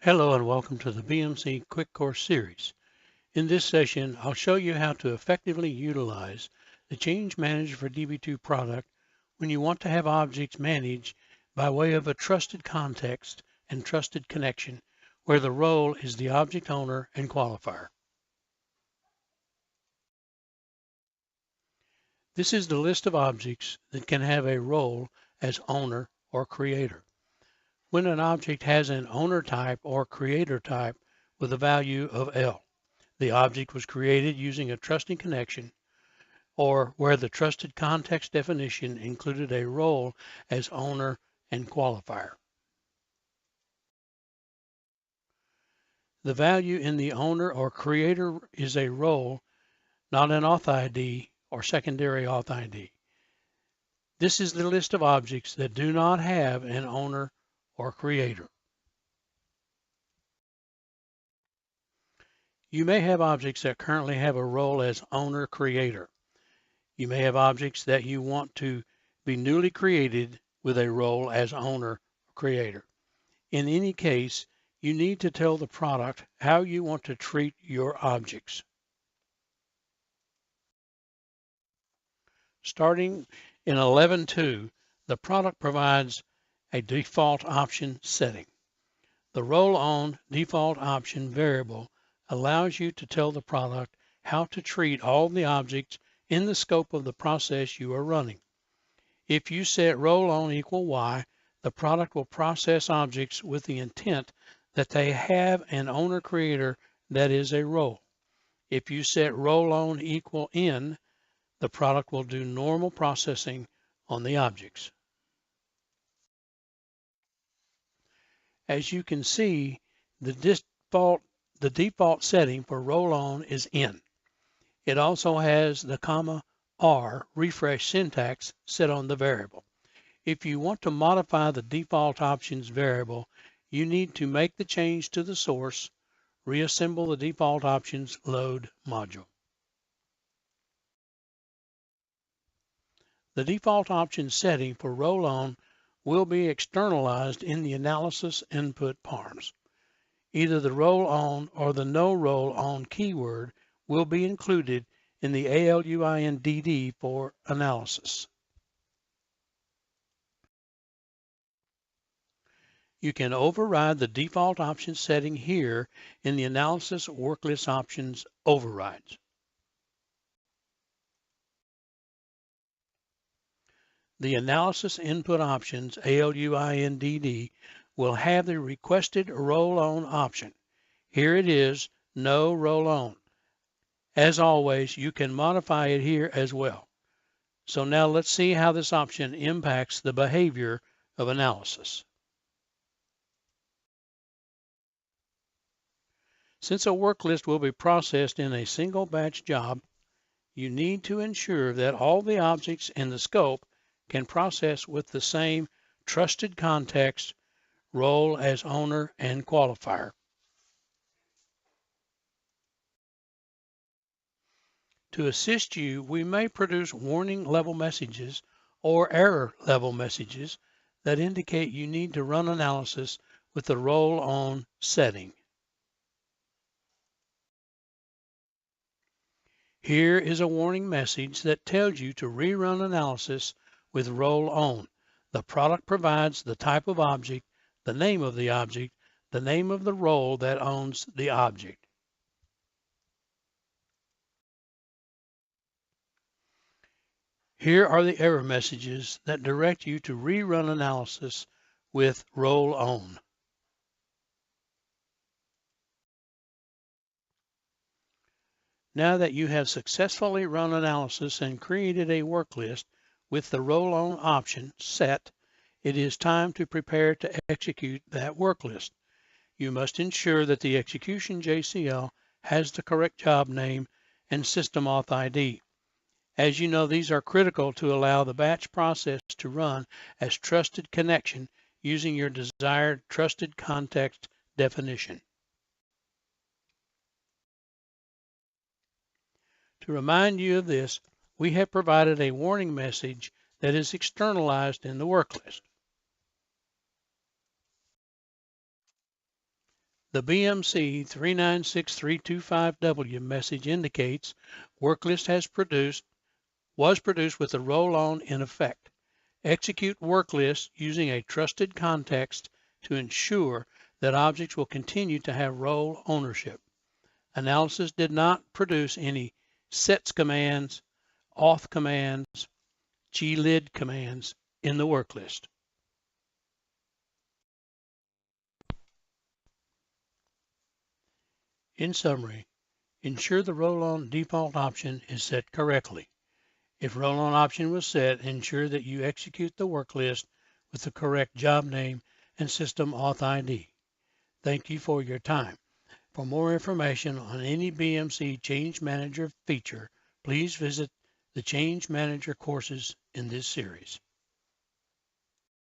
Hello and welcome to the BMC Quick Course series. In this session, I'll show you how to effectively utilize the Change Manager for DB2 product when you want to have objects managed by way of a trusted context and trusted connection where the role is the object owner and qualifier. This is the list of objects that can have a role as owner or creator. When an object has an owner type or creator type with a value of L, the object was created using a trusting connection, or where the trusted context definition included a role as owner and qualifier. The value in the owner or creator is a role, not an auth ID or secondary auth ID. This is the list of objects that do not have an owner or creator. You may have objects that currently have a role as owner creator. You may have objects that you want to be newly created with a role as owner or creator. In any case, you need to tell the product how you want to treat your objects. Starting in 11.2, the product provides a default option setting. The role-on default option variable allows you to tell the product how to treat all the objects in the scope of the process you are running. If you set role-on equal Y, the product will process objects with the intent that they have an owner creator that is a role. If you set role-on equal N, the product will do normal processing on the objects. As you can see, the default setting for role-on is N. It also has the "R" refresh syntax set on the variable. If you want to modify the default options variable, you need to make the change to the source, reassemble the default options load module. The default option setting for role-on will be externalized in the analysis input params. Either the role-on or the no role-on keyword will be included in the ALUINDD for analysis. You can override the default option setting here in the analysis worklist options overrides. The analysis input options ALUINDD will have the requested role-on option. Here it is, no role-on. As always, you can modify it here as well. So now let's see how this option impacts the behavior of analysis. Since a work list will be processed in a single batch job, you need to ensure that all the objects in the scope can process with the same trusted context, role as owner and qualifier. To assist you, we may produce warning level messages or error level messages that indicate you need to run analysis with the role-on setting. Here is a warning message that tells you to rerun analysis with role-on. The product provides the type of object, the name of the object, the name of the role that owns the object. Here are the error messages that direct you to rerun analysis with role-on. Now that you have successfully run analysis and created a work list with the role-on option set, it is time to prepare to execute that work list. You must ensure that the execution JCL has the correct job name and system auth ID. As you know, these are critical to allow the batch process to run as trusted connection using your desired trusted context definition. To remind you of this, we have provided a warning message that is externalized in the work list. The BMC 396325W message indicates work list was produced with the roll-on in effect. Execute work list using a trusted context to ensure that objects will continue to have role ownership. Analysis did not produce any sets commands, auth commands, glid commands in the work list. In summary, ensure the roll-on default option is set correctly. If roll-on option was set, ensure that you execute the work list with the correct job name and system auth ID. Thank you for your time. For more information on any BMC Change Manager feature, please visit the Change Manager courses in this series.